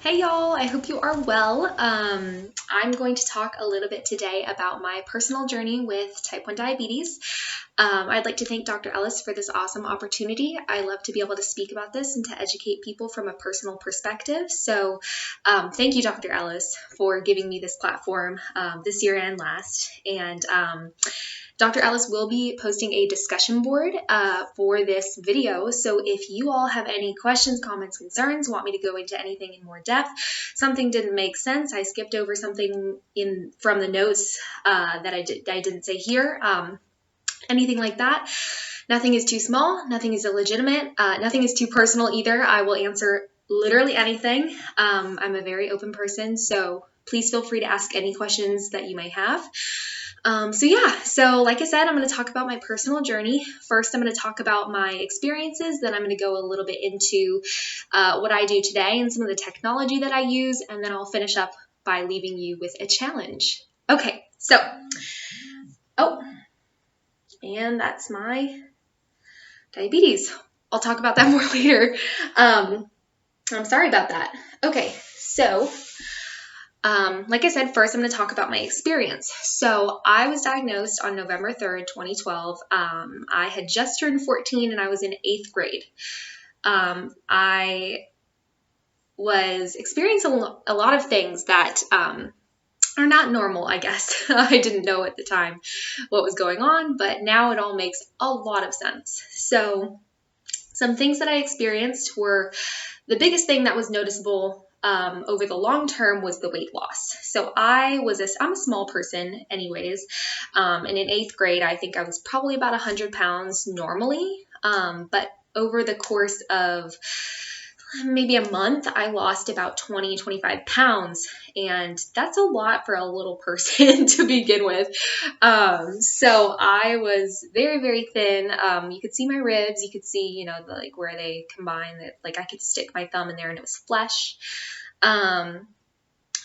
Hey y'all, I hope you are well. I'm going to talk a little bit today about my personal journey with type 1 diabetes. I'd like to thank Dr. Ellis for this awesome opportunity. I love to be able to speak about this and to educate people from a personal perspective. So thank you, Dr. Ellis, for giving me this platform this year and last. And Dr. Ellis will be posting a discussion board for this video. So if you all have any questions, comments, concerns, want me to go into anything in more depth, something didn't make sense, I skipped over something from the notes that I didn't say here, anything like that. Nothing is too small, nothing is illegitimate, nothing is too personal either. I will answer literally anything. I'm a very open person, so please feel free to ask any questions that you may have. So like I said, I'm going to talk about my personal journey. First, I'm going to talk about my experiences. Then I'm going to go a little bit into what I do today and some of the technology that I use. And then I'll finish up by leaving you with a challenge. Okay, and that's my diabetes. I'll talk about that more later. I'm sorry about that. Okay, so like I said, first I'm going to talk about my experience. So I was diagnosed on November 3rd, 2012. I had just turned 14 and I was in 8th grade. I was experiencing a lot of things that are not normal, I guess. I didn't know at the time what was going on, but now it all makes a lot of sense. So some things that I experienced were the biggest thing that was noticeable over the long term was the weight loss. So I'm a small person anyways, and in 8th grade, I think I was probably about 100 pounds normally, but over the course of maybe a month, I lost about 25 pounds, and that's a lot for a little person to begin with. So I was very, very thin. You could see my ribs, you could see, where they combine that, I could stick my thumb in there and it was flesh.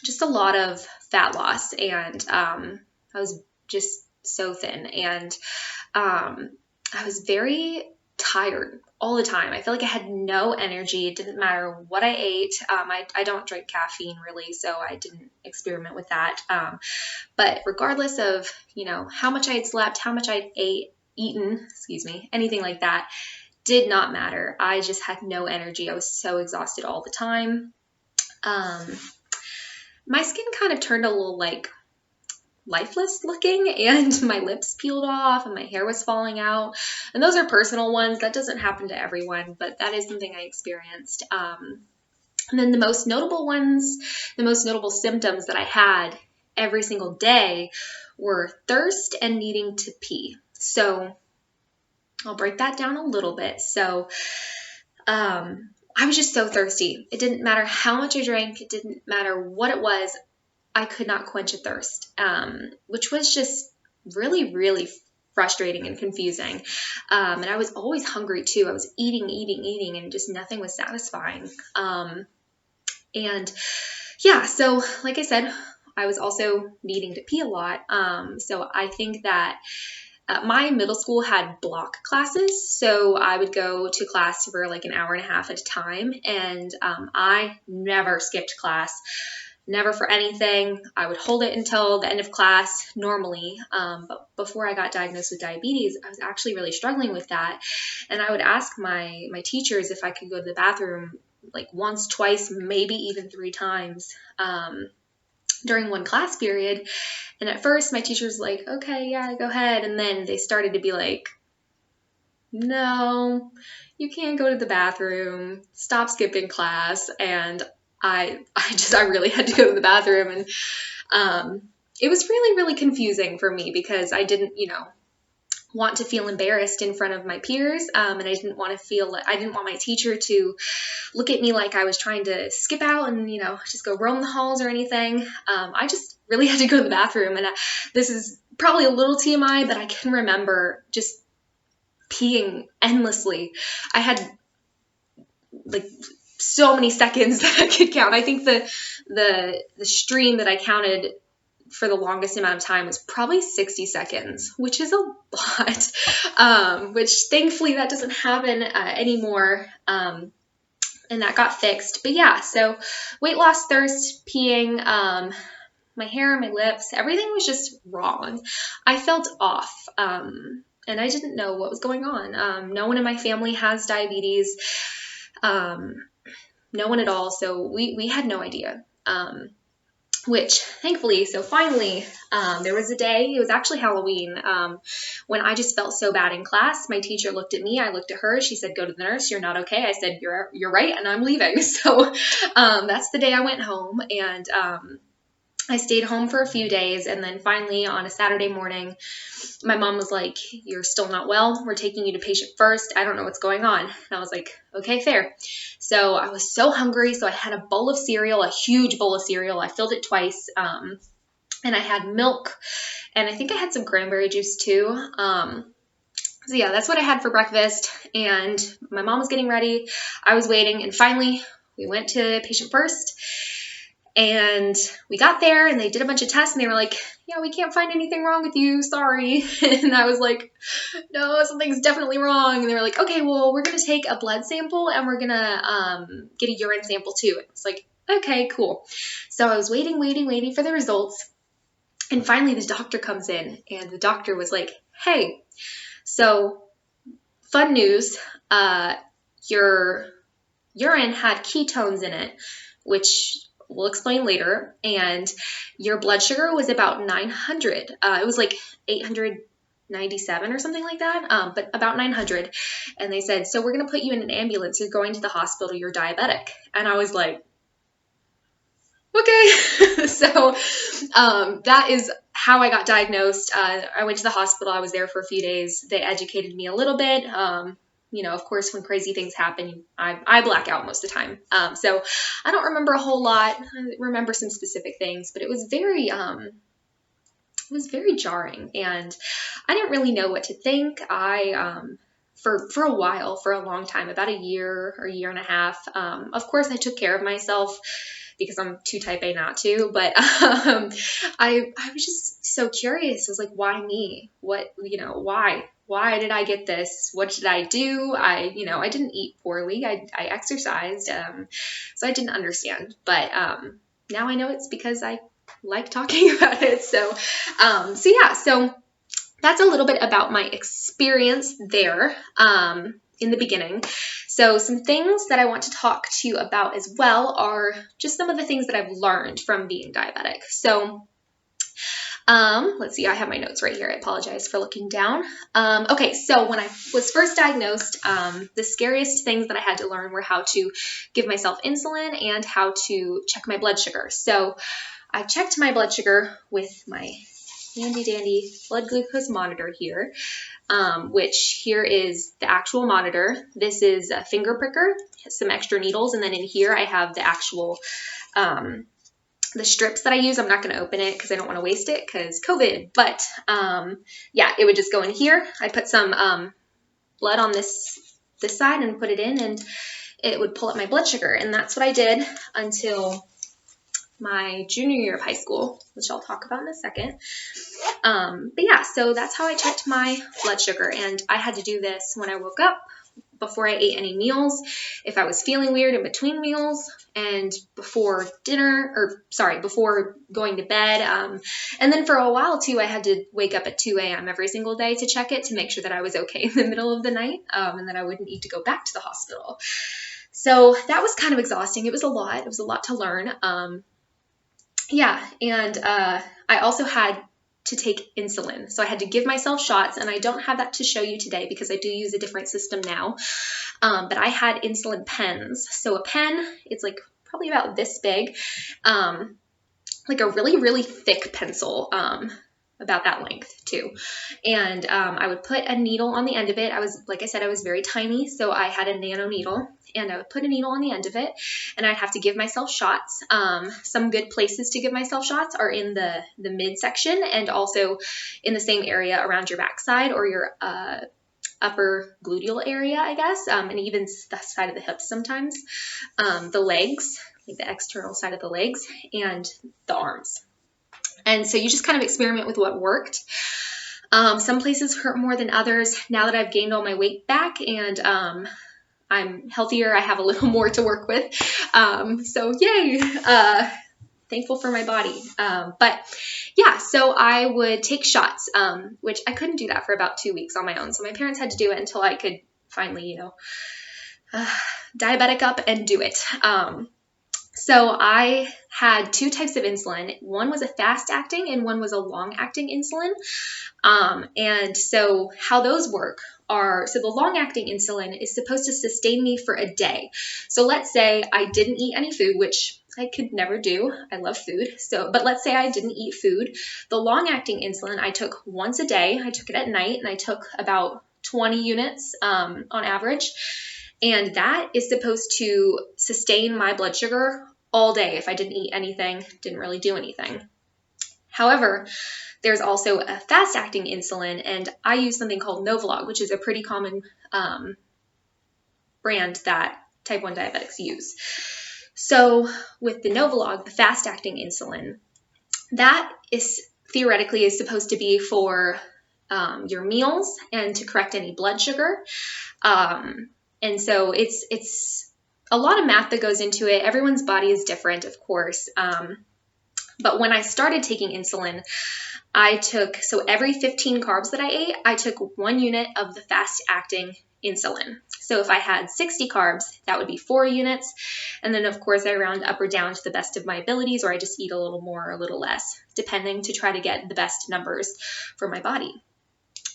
Just a lot of fat loss, and I was just so thin, and I was very tired all the time. I feel like I had no energy. It didn't matter what I ate. I don't drink caffeine really, so I didn't experiment with that. But regardless of, how much I had slept, how much I'd eaten, anything like that, did not matter. I just had no energy. I was so exhausted all the time. My skin kind of turned a little lifeless looking, and my lips peeled off and my hair was falling out, and those are personal ones. That doesn't happen to everyone, but that is something I experienced. And then the most notable symptoms that I had every single day were thirst and needing to pee. So I'll break that down a little bit. So I was just so thirsty. It didn't matter how much I drank. It didn't matter what it was. I could not quench a thirst, which was just really, really frustrating and confusing. And I was always hungry too. I was eating, and just nothing was satisfying. So like I said, I was also needing to pee a lot. So I think that my middle school had block classes, so I would go to class for an hour and a half at a time, and I never skipped class. Never for anything. I would hold it until the end of class normally. But before I got diagnosed with diabetes, I was actually really struggling with that. And I would ask my teachers if I could go to the bathroom once, twice, maybe even 3 times during one class period. And at first my teacher was like, okay, yeah, go ahead. And then they started to be like, no, you can't go to the bathroom. Stop skipping class. And I really had to go to the bathroom, and it was really, really confusing for me because I didn't, want to feel embarrassed in front of my peers, and I didn't want my teacher to look at me like I was trying to skip out and, just go roam the halls or anything. I just really had to go to the bathroom, and this is probably a little TMI, but I can remember just peeing endlessly. I had so many seconds that I could count. I think the stream that I counted for the longest amount of time was probably 60 seconds, which is a lot, which thankfully that doesn't happen anymore. and that got fixed. But yeah, so weight loss, thirst, peeing, my hair, my lips, everything was just wrong. I felt off. And I didn't know what was going on. No one in my family has diabetes. No one at all. So we had no idea. Which thankfully, so finally, there was a day, it was actually Halloween, when I just felt so bad in class. My teacher looked at me, I looked at her, she said, go to the nurse, you're not okay. I said, you're right, and I'm leaving. So that's the day I went home, and I stayed home for a few days, and then finally on a Saturday morning, my mom was like, you're still not well. We're taking you to patient first. I don't know what's going on. And I was like, okay, fair. So I was so hungry. So I had a bowl of cereal, a huge bowl of cereal. I filled it twice. And I had milk, and I think I had some cranberry juice too. So yeah, that's what I had for breakfast. And my mom was getting ready. I was waiting. And finally we went to patient first. And we got there, and they did a bunch of tests, and they were like, yeah, we can't find anything wrong with you. Sorry. And I was like, no, something's definitely wrong. And they were like, okay, well, we're going to take a blood sample, and we're going to get a urine sample too. And it's like, okay, cool. So I was waiting for the results. And finally the doctor comes in, and the doctor was like, hey, so fun news, your urine had ketones in it, which we'll explain later, and your blood sugar was about 900. It was like 897 or something like that, but about 900. And they said, so we're going to put you in an ambulance. You're going to the hospital. You're diabetic. And I was like, okay. So that is how I got diagnosed. I went to the hospital. I was there for a few days. They educated me a little bit. Of course, when crazy things happen, I black out most of the time. So I don't remember a whole lot. I remember some specific things, but it was very jarring, and I didn't really know what to think. For a while, for a long time, about a year or a year and a half, of course, I took care of myself because I'm too type A not to, but I was just so curious. I was like, why me? Why did I get this? What did I do? I didn't eat poorly. I exercised. So I didn't understand, but now I know it's because I like talking about it. So that's a little bit about my experience there in the beginning. So some things that I want to talk to you about as well are just some of the things that I've learned from being diabetic. So let's see, I have my notes right here. I apologize for looking down. Okay, so when I was first diagnosed, the scariest things that I had to learn were how to give myself insulin and how to check my blood sugar. So I checked my blood sugar with my handy dandy blood glucose monitor here, which here is the actual monitor. This is a finger pricker, some extra needles, and then in here I have the actual the strips that I use. I'm not going to open it because I don't want to waste it because COVID, but it would just go in here. I put some blood on this side and put it in, and it would pull up my blood sugar, and that's what I did until my junior year of high school, which I'll talk about in a second. So that's how I checked my blood sugar, and I had to do this when I woke up, before I ate any meals, if I was feeling weird in between meals, and before going to bed. And then for a while too, I had to wake up at 2 a.m. every single day to check it, to make sure that I was okay in the middle of the night, and that I wouldn't need to go back to the hospital. So that was kind of exhausting. It was a lot. It was a lot to learn. I also had to take insulin. So I had to give myself shots, and I don't have that to show you today because I do use a different system now. But I had insulin pens. So a pen, it's like probably about this big, like a really, really thick pencil, about that length too. And I would put a needle on the end of it. Like I said, I was very tiny, so I had a nano needle, and I would put a needle on the end of it, and I'd have to give myself shots. Some good places to give myself shots are in the midsection, and also in the same area around your backside or your upper gluteal area, I guess, and even the side of the hips sometimes, the legs, like the external side of the legs, and the arms. And so you just kind of experiment with what worked. Some places hurt more than others. Now that I've gained all my weight back, and I'm healthier. I have a little more to work with. So yay. Thankful for my body. But yeah, so I would take shots, which I couldn't do that for about 2 weeks on my own. So my parents had to do it until I could finally, diabetic up and do it. So I had 2 types of insulin. One was a fast acting and one was a long acting insulin. And so how those work are, so the long acting insulin is supposed to sustain me for a day. So let's say I didn't eat any food, which I could never do. I love food. But let's say I didn't eat food. The long acting insulin I took once a day. I took it at night and I took about 20 units on average. And that is supposed to sustain my blood sugar all day if I didn't eat anything, didn't really do anything. However, there's also a fast-acting insulin, and I use something called Novolog, which is a pretty common brand that type 1 diabetics use. So with the Novolog, the fast-acting insulin, that is theoretically is supposed to be for your meals and to correct any blood sugar. And so it's a lot of math that goes into it. Everyone's body is different, of course. But when I started taking insulin, so every 15 carbs that I ate, I took 1 unit of the fast-acting insulin. So if I had 60 carbs, that would be 4 units. And then, of course, I round up or down to the best of my abilities, or I just eat a little more or a little less, depending to try to get the best numbers for my body.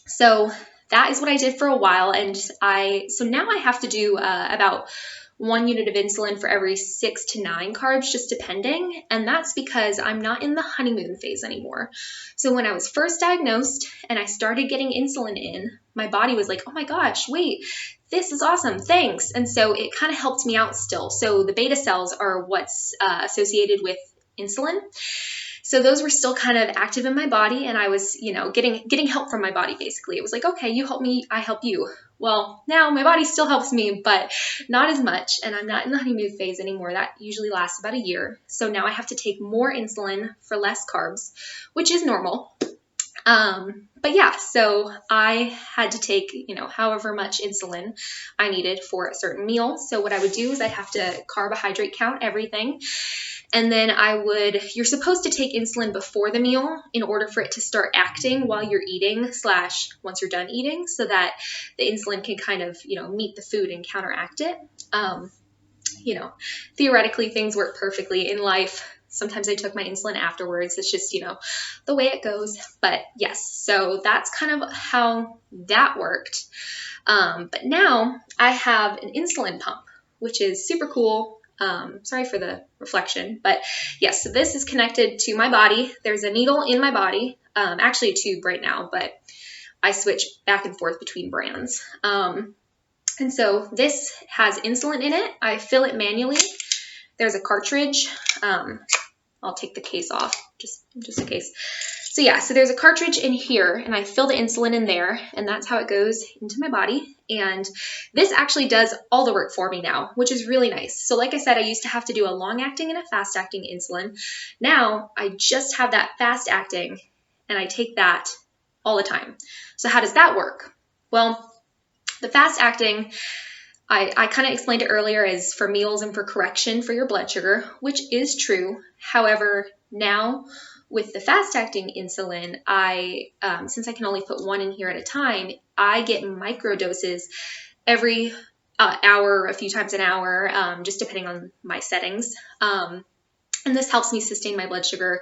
So that is what I did for a while. And so now I have to do about 1 unit of insulin for every 6 to 9 carbs, just depending. And that's because I'm not in the honeymoon phase anymore. So when I was first diagnosed and I started getting insulin in, my body was like, oh my gosh, wait, this is awesome, thanks. And so it kind of helped me out still. So the beta cells are what's associated with insulin. So those were still kind of active in my body, and I was, getting help from my body, basically. It was like, okay, you help me, I help you. Well, now my body still helps me, but not as much, and I'm not in the honeymoon phase anymore. That usually lasts about a year. So now I have to take more insulin for less carbs, which is normal. But yeah, so I had to take, however much insulin I needed for a certain meal. So what I would do is I'd have to carbohydrate count everything. And then you're supposed to take insulin before the meal in order for it to start acting while you're eating / once you're done eating, so that the insulin can kind of, meet the food and counteract it. Theoretically things work perfectly in life. Sometimes I took my insulin afterwards. It's just, the way it goes. But yes, so that's kind of how that worked. But now I have an insulin pump, which is super cool. Sorry for the reflection, but yes, so this is connected to my body. There's a needle in my body, actually a tube right now, but I switch back and forth between brands. And so this has insulin in it. I fill it manually. There's a cartridge. I'll take the case off just in case. So yeah, so there's a cartridge in here, and I fill the insulin in there, and that's how it goes into my body. And this actually does all the work for me now, which is really nice. So like I said, I used to have to do a long-acting and a fast-acting insulin. Now I just have that fast-acting, and I take that all the time. So how does that work? Well, the fast-acting, I kind of explained it earlier, is for meals and for correction for your blood sugar, which is true. However, now with the fast-acting insulin, since I can only put 1 in here at a time, I get micro doses every hour, a few times an hour, just depending on my settings. And this helps me sustain my blood sugar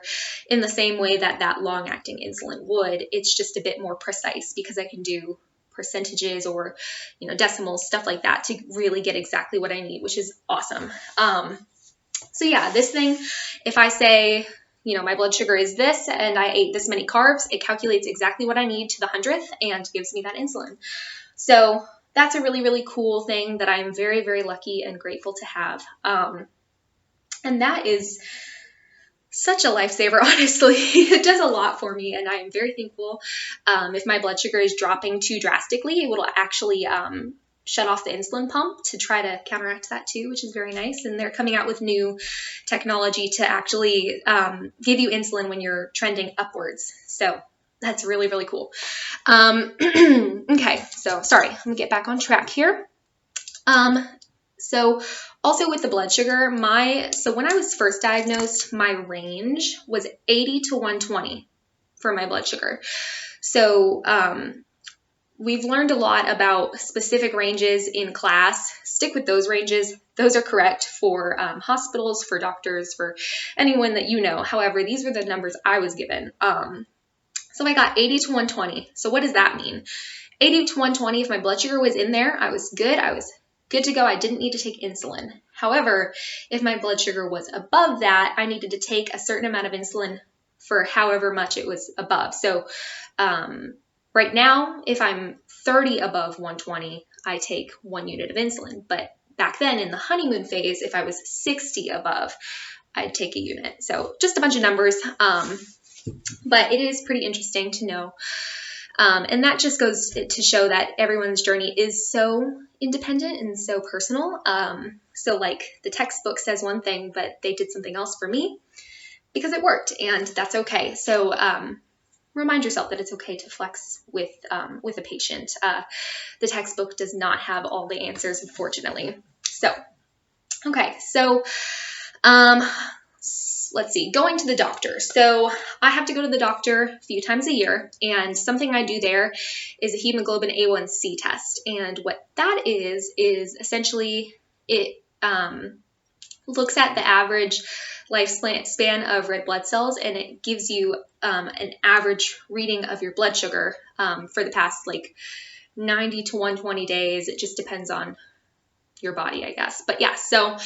in the same way that long-acting insulin would. It's just a bit more precise because I can do percentages or, decimals, stuff like that to really get exactly what I need, which is awesome. So yeah, this thing, if I say, my blood sugar is this and I ate this many carbs, it calculates exactly what I need to the 100th and gives me that insulin. So that's a really, really cool thing that I'm very, very lucky and grateful to have. And that is such a lifesaver, honestly. It does a lot for me, and I am very thankful. If my blood sugar is dropping too drastically, it will actually shut off the insulin pump to try to counteract that too, which is very nice. And they're coming out with new technology to actually give you insulin when you're trending upwards. So that's really, really cool. Okay, so sorry, let me get back on track here. So also with the blood sugar, so when I was first diagnosed, my range was 80 to 120 for my blood sugar. So, we've learned a lot about specific ranges in class. Stick with those ranges. Those are correct for hospitals, for doctors, for anyone that you know. However, these were the numbers I was given. So I got 80 to 120. So what does that mean? 80 to 120, if my blood sugar was in there, I was good. I was good to go. I didn't need to take insulin. However, if my blood sugar was above that, I needed to take a certain amount of insulin for however much it was above. So right now, if I'm 30 above 120, I take 1 unit of insulin. But back then in the honeymoon phase, if I was 60 above, I'd take a unit. So just a bunch of numbers. But it is pretty interesting to know. And that just goes to show that everyone's journey is so independent and so personal. So like the textbook says one thing, but they did something else for me because it worked, and that's okay. So remind yourself that it's okay to flex with a patient. The textbook does not have all the answers, unfortunately. So, okay, so let's see, going to the doctor. So I have to go to the doctor a few times a year, and something I do there is a hemoglobin A1C test. And what that is essentially it looks at the average lifespan of red blood cells, and it gives you an average reading of your blood sugar for the past like 90 to 120 days. It just depends on your body, I guess. But yeah, so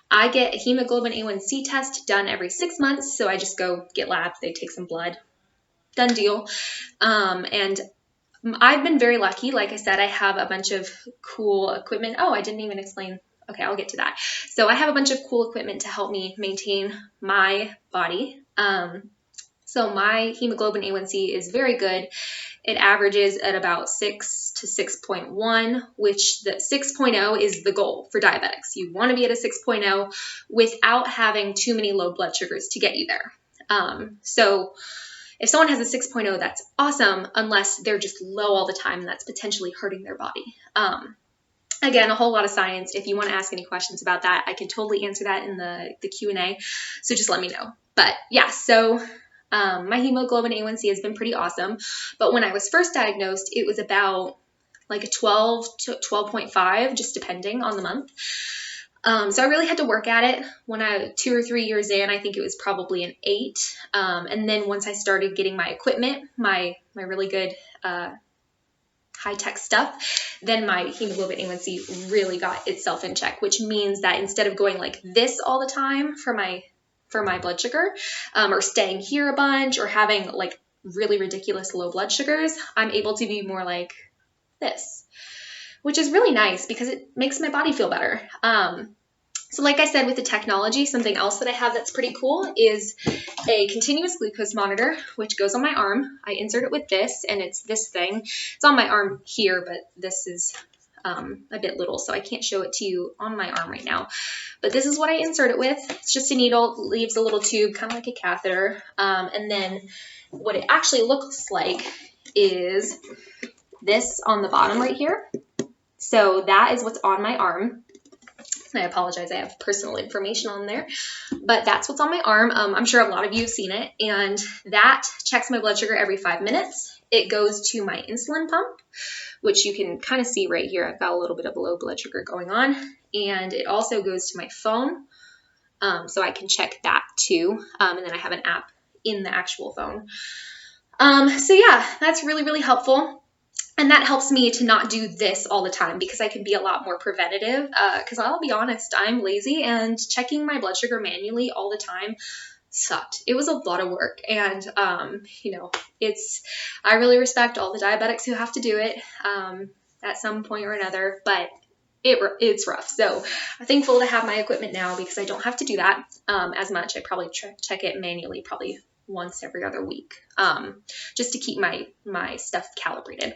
I get a hemoglobin A1C test done every 6 months. So I just go get labs, they take some blood, done deal. And I've been very lucky. Like I said, I have a bunch of cool equipment. Oh, I didn't even explain. Okay, I'll get to that. So I have a bunch of cool equipment to help me maintain my body. So my hemoglobin A1C is very good. It averages at about 6 to 6.1, which the 6.0 is the goal for diabetics. You want to be at a 6.0 without having too many low blood sugars to get you there. So if someone has a 6.0, that's awesome, unless they're just low all the time, and that's potentially hurting their body. Again, a whole lot of science. If you want to ask any questions about that, I can totally answer that in the Q&A. So just let me know. But yeah, so my hemoglobin A1C has been pretty awesome. But when I was first diagnosed, it was about like a 12 to 12.5, just depending on the month. So I really had to work at it. When 2 or 3 years in, I think it was probably an 8. And then once I started getting my equipment, my really good high-tech stuff, then my hemoglobin A1C really got itself in check, which means that instead of going like this all the time for my blood sugar, or staying here a bunch, or having like really ridiculous low blood sugars, I'm able to be more like this, which is really nice because it makes my body feel better. So like I said, with the technology, something else that I have that's pretty cool is a continuous glucose monitor, which goes on my arm. I insert it with this, and it's this thing. It's on my arm here, but this is a bit little, so I can't show it to you on my arm right now. But this is what I insert it with. It's just a needle, leaves a little tube, kind of like a catheter. And then what it actually looks like is this on the bottom right here. So that is what's on my arm. I apologize, I have personal information on there, but that's what's on my arm. I'm sure a lot of you have seen it, and that checks my blood sugar every 5 minutes. It goes to my insulin pump, which you can kind of see right here. I've got a little bit of low blood sugar going on, and it also goes to my phone, so I can check that too, and then I have an app in the actual phone. So yeah, that's really, really helpful. And that helps me to not do this all the time because I can be a lot more preventative. Because I'll be honest, I'm lazy, and checking my blood sugar manually all the time sucked. It was a lot of work. And, I really respect all the diabetics who have to do it at some point or another, but it's rough. So I'm thankful to have my equipment now because I don't have to do that as much. I probably check it manually, probably once every other week, just to keep my stuff calibrated.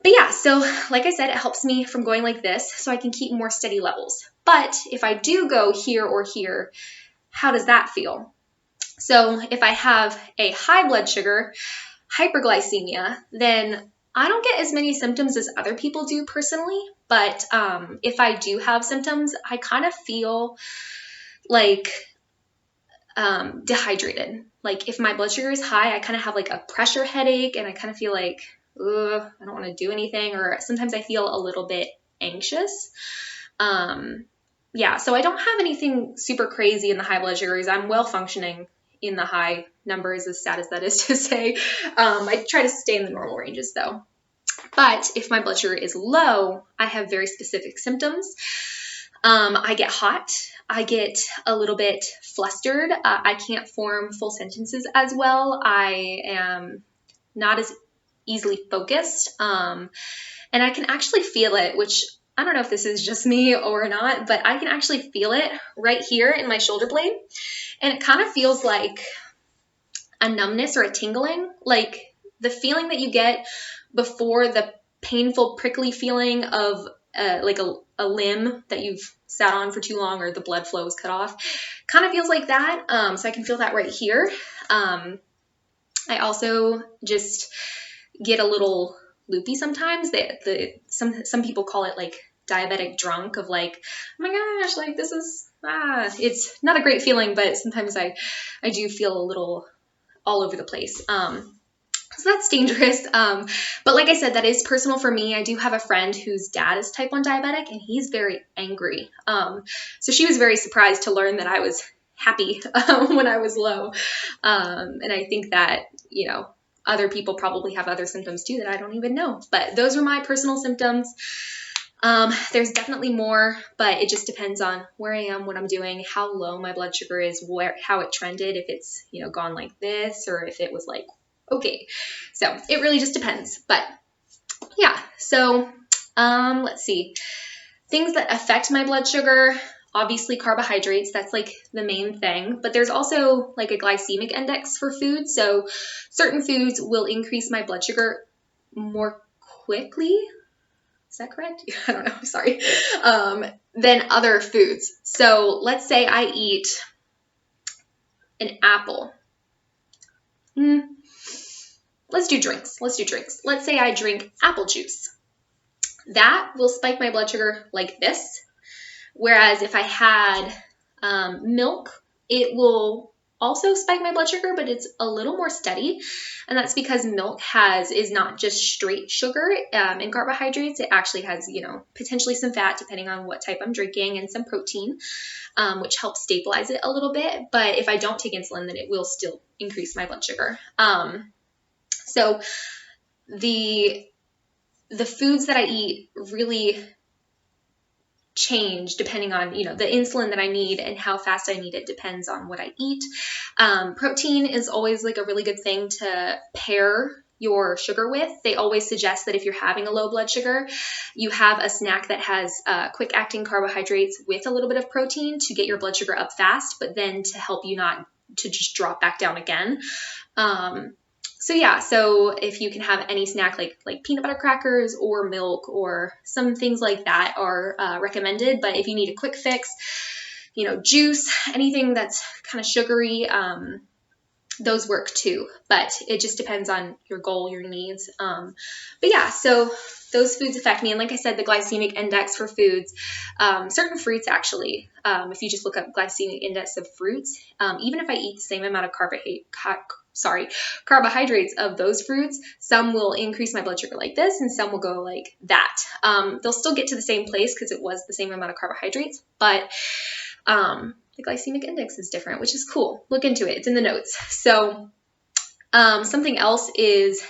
But yeah, so like I said, it helps me from going like this so I can keep more steady levels. But if I do go here or here, how does that feel? So if I have a high blood sugar, hyperglycemia, then I don't get as many symptoms as other people do personally, but if I do have symptoms, I kind of feel like dehydrated. Like if my blood sugar is high, I kind of have like a pressure headache and I kind of feel like, ugh, I don't want to do anything, or sometimes I feel a little bit anxious. Yeah, so I don't have anything super crazy in the high blood sugars. I'm well functioning in the high numbers, as sad as that is to say. I try to stay in the normal ranges though. But if my blood sugar is low, I have very specific symptoms. I get hot. I get a little bit flustered. I can't form full sentences as well. I am not as easily focused. And I can actually feel it, which I don't know if this is just me or not, but I can actually feel it right here in my shoulder blade. And it kind of feels like a numbness or a tingling, like the feeling that you get before the painful prickly feeling of like a limb that you've sat on for too long or the blood flow is cut off. Kind of feels like that. So I can feel that right here. I also just get a little loopy sometimes. Some people call it like diabetic drunk, of like, oh my gosh, like this is, it's not a great feeling, but sometimes I do feel a little all over the place. So that's dangerous. But like I said, that is personal for me. I do have a friend whose dad is type 1 diabetic and he's very angry. So she was very surprised to learn that I was happy when I was low. And I think that, you know, other people probably have other symptoms too that I don't even know. But those were my personal symptoms. There's definitely more, but it just depends on where I am, what I'm doing, how low my blood sugar is, how it trended, if it's, you know, gone like this, or if it was like, okay. So it really just depends. But yeah, so let's see. Things that affect my blood sugar, obviously carbohydrates, that's like the main thing, but there's also like a glycemic index for food. So certain foods will increase my blood sugar more quickly. Is that correct? I don't know. Sorry. Than other foods. So let's say I eat an apple. Let's do drinks. Let's say I drink apple juice. That will spike my blood sugar like this. Whereas if I had milk, it will also spike my blood sugar, but it's a little more steady. And that's because milk is not just straight sugar and carbohydrates. It actually has, you know, potentially some fat depending on what type I'm drinking, and some protein, which helps stabilize it a little bit. But if I don't take insulin, then it will still increase my blood sugar. So the foods that I eat really change depending on, you know, the insulin that I need and how fast I need it depends on what I eat. Protein is always like a really good thing to pair your sugar with. They always suggest that if you're having a low blood sugar, you have a snack that has quick acting carbohydrates with a little bit of protein to get your blood sugar up fast, but then to help you not to just drop back down again. So yeah, so if you can have any snack like peanut butter crackers or milk or some things like that are recommended. But if you need a quick fix, you know, juice, anything that's kind of sugary, those work too. But it just depends on your goal, your needs. But yeah, so those foods affect me. And like I said, the glycemic index for foods, certain fruits actually, if you just look up glycemic index of fruits, even if I eat the same amount of carbohydrates of those fruits, some will increase my blood sugar like this and some will go like that. They'll still get to the same place because it was the same amount of carbohydrates, but the glycemic index is different, which is cool. Look into it. It's in the notes. So something else is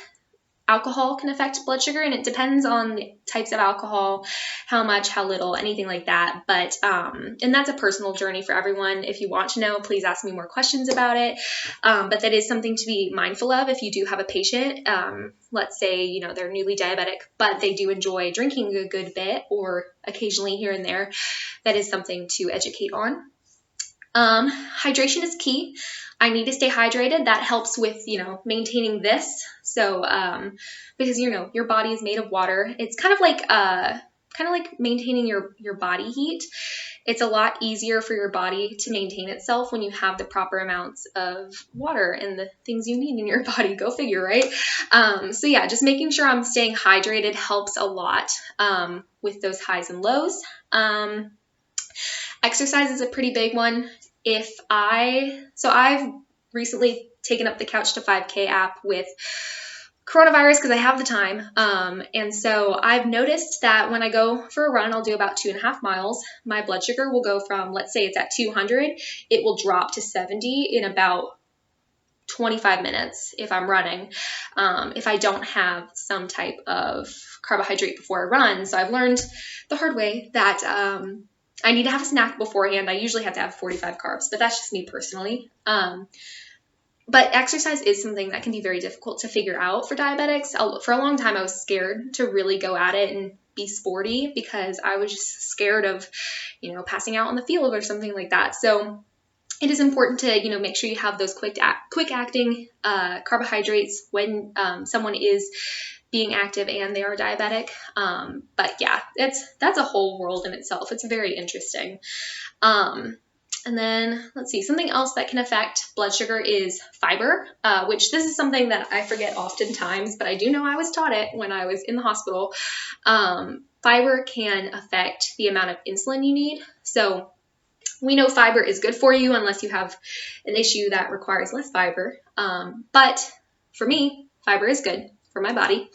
alcohol can affect blood sugar, and it depends on the types of alcohol, how much, how little, anything like that. But and that's a personal journey for everyone. If you want to know, please ask me more questions about it. But that is something to be mindful of if you do have a patient. Let's say, you know, they're newly diabetic, but they do enjoy drinking a good bit or occasionally here and there. That is something to educate on. Hydration is key. I need to stay hydrated. That helps with, you know, maintaining this. So, because, you know, your body is made of water. It's kind of like kind of like maintaining your body heat. It's a lot easier for your body to maintain itself when you have the proper amounts of water and the things you need in your body. Go figure, right? So yeah, just making sure I'm staying hydrated helps a lot with those highs and lows. Exercise is a pretty big one. So I've recently taken up the Couch to 5K app with coronavirus because I have the time. And so I've noticed that when I go for a run, I'll do about 2.5 miles. My blood sugar will go from, let's say it's at 200, it will drop to 70 in about 25 minutes if I'm running, if I don't have some type of carbohydrate before I run. So I've learned the hard way that I need to have a snack beforehand. I usually have to have 45 carbs, but that's just me personally. But exercise is something that can be very difficult to figure out for diabetics. For a long time, I was scared to really go at it and be sporty because I was just scared of, passing out on the field or something like that. So it is important to, make sure you have those quick acting carbohydrates when someone is being active and they are diabetic. But yeah, that's a whole world in itself. It's very interesting. And then let's see, something else that can affect blood sugar is fiber, which this is something that I forget oftentimes, but I do know I was taught it when I was in the hospital. Fiber can affect the amount of insulin you need. So we know fiber is good for you unless you have an issue that requires less fiber. But for me, fiber is good for my body.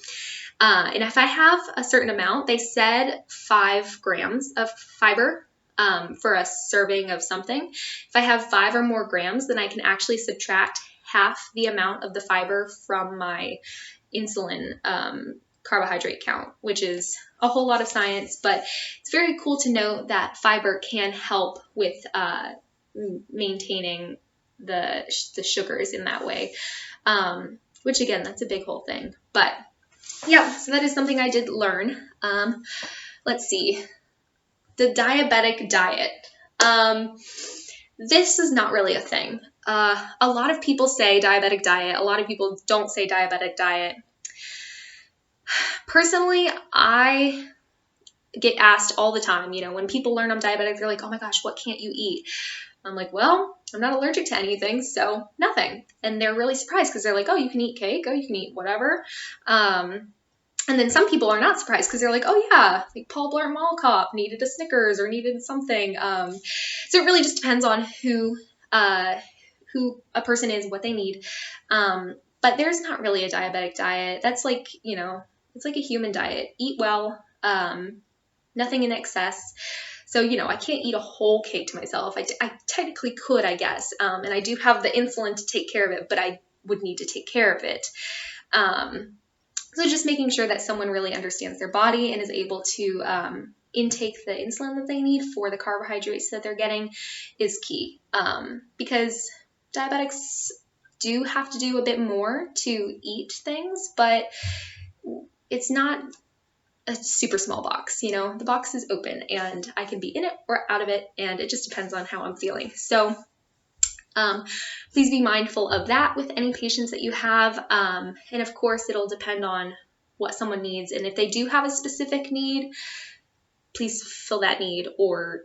And if I have a certain amount, they said 5 grams of fiber for a serving of something. If I have 5 or more grams, then I can actually subtract half the amount of the fiber from my insulin carbohydrate count, which is a whole lot of science, but it's very cool to know that fiber can help with maintaining the sugars in that way, which again, that's a big whole thing. But yeah, so that is something I did learn. Let's see. The diabetic diet. This is not really a thing. A lot of people say diabetic diet. A lot of people don't say diabetic diet. Personally, I get asked all the time, when people learn I'm diabetic, they're like, oh my gosh, what can't you eat? I'm like, well, I'm not allergic to anything, so nothing. And they're really surprised because they're like, oh, you can eat cake, oh, you can eat whatever. And then some people are not surprised because they're like, oh yeah, like Paul Blart Mall Cop needed a Snickers or needed something. So it really just depends on who a person is, what they need. But there's not really a diabetic diet. That's like, it's like a human diet. Eat well, nothing in excess. So, I can't eat a whole cake to myself. I technically could, I guess. And I do have the insulin to take care of it, but I would need to take care of it. So just making sure that someone really understands their body and is able to intake the insulin that they need for the carbohydrates that they're getting is key. Because diabetics do have to do a bit more to eat things, but it's not a super small box. The box is open and I can be in it or out of it, and it just depends on how I'm feeling. So please be mindful of that with any patients that you have. And of course, it'll depend on what someone needs. And if they do have a specific need, please fill that need or,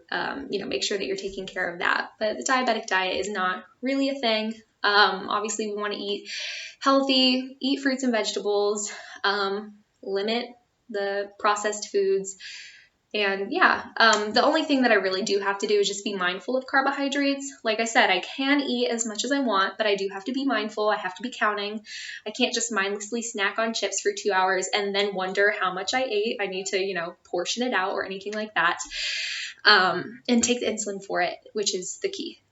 make sure that you're taking care of that. But the diabetic diet is not really a thing. Obviously, we want to eat healthy, eat fruits and vegetables, limit the processed foods. And yeah, the only thing that I really do have to do is just be mindful of carbohydrates. Like I said, I can eat as much as I want, but I do have to be mindful. I have to be counting. I can't just mindlessly snack on chips for 2 hours and then wonder how much I ate. I need to, portion it out or anything like that. And take the insulin for it, which is the key.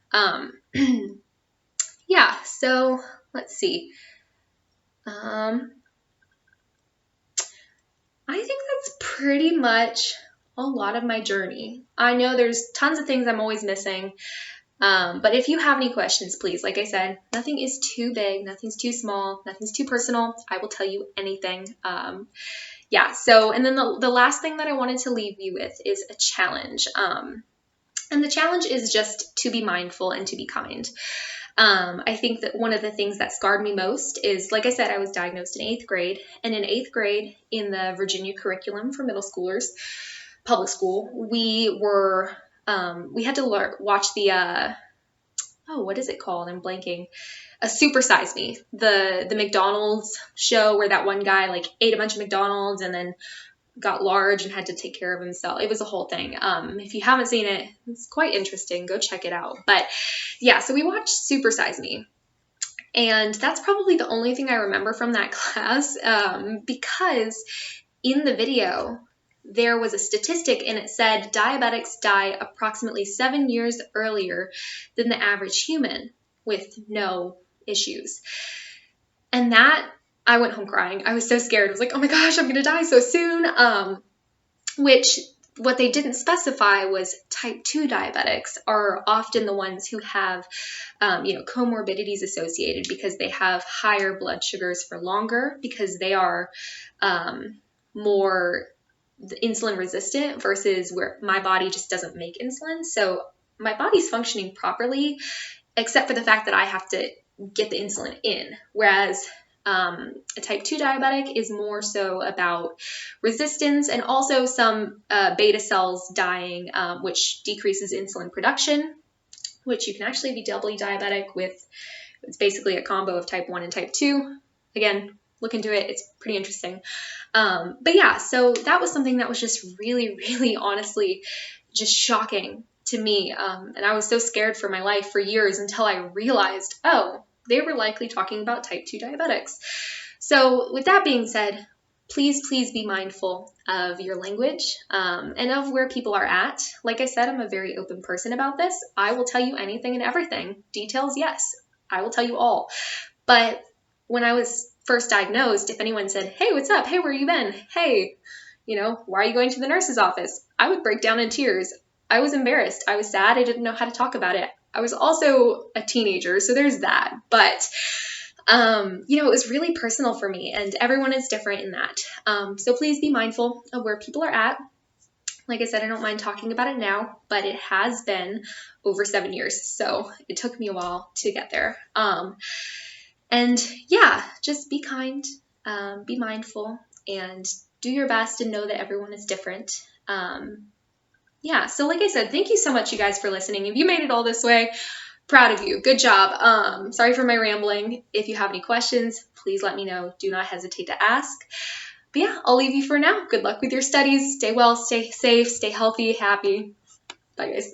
Yeah, so let's see. I think that's pretty much a lot of my journey. I know there's tons of things I'm always missing, but if you have any questions, please, like I said, nothing is too big, nothing's too small, nothing's too personal. I will tell you anything. Yeah, so, and then the last thing that I wanted to leave you with is a challenge. And the challenge is just to be mindful and to be kind. I think that one of the things that scarred me most is, like I said, I was diagnosed in 8th grade. And in 8th grade, in the Virginia curriculum for middle schoolers, public school, we had to watch the oh, what is it called? I'm blanking. A Super Size Me, the McDonald's show where that one guy like ate a bunch of McDonald's and then got large and had to take care of himself. It was a whole thing. If you haven't seen it, it's quite interesting. Go check it out. But yeah, so we watched Super Size Me. And that's probably the only thing I remember from that class, because in the video, there was a statistic and it said diabetics die approximately 7 years earlier than the average human with no issues. And that, I went home crying. I was so scared. I was like, oh my gosh, I'm going to die so soon. Which what they didn't specify was type 2 diabetics are often the ones who have, comorbidities associated because they have higher blood sugars for longer because they are more insulin resistant versus where my body just doesn't make insulin. So my body's functioning properly, except for the fact that I have to get the insulin in. Whereas a type 2 diabetic is more so about resistance and also some beta cells dying, which decreases insulin production, which you can actually be doubly diabetic with. It's basically a combo of type 1 and type 2. Again, look into it. It's pretty interesting. But yeah, so that was something that was just really, really honestly just shocking to me. And I was so scared for my life for years until I realized, oh, they were likely talking about type 2 diabetics. So with that being said, please be mindful of your language and of where people are at. Like I said, I'm a very open person about this. I will tell you anything and everything. Details, yes, I will tell you all. But when I was first diagnosed, if anyone said, hey, what's up? Hey, where you been? Hey, why are you going to the nurse's office? I would break down in tears. I was embarrassed. I was sad. I didn't know how to talk about it. I was also a teenager, so there's that. But, it was really personal for me, and everyone is different in that. So please be mindful of where people are at. Like I said, I don't mind talking about it now, but it has been over 7 years, so it took me a while to get there. And yeah, just be kind, be mindful, and do your best and know that everyone is different. Yeah, so like I said, thank you so much, you guys, for listening. If you made it all this way, proud of you. Good job. Sorry for my rambling. If you have any questions, please let me know. Do not hesitate to ask. But yeah, I'll leave you for now. Good luck with your studies. Stay well, stay safe, stay healthy, happy. Bye, guys.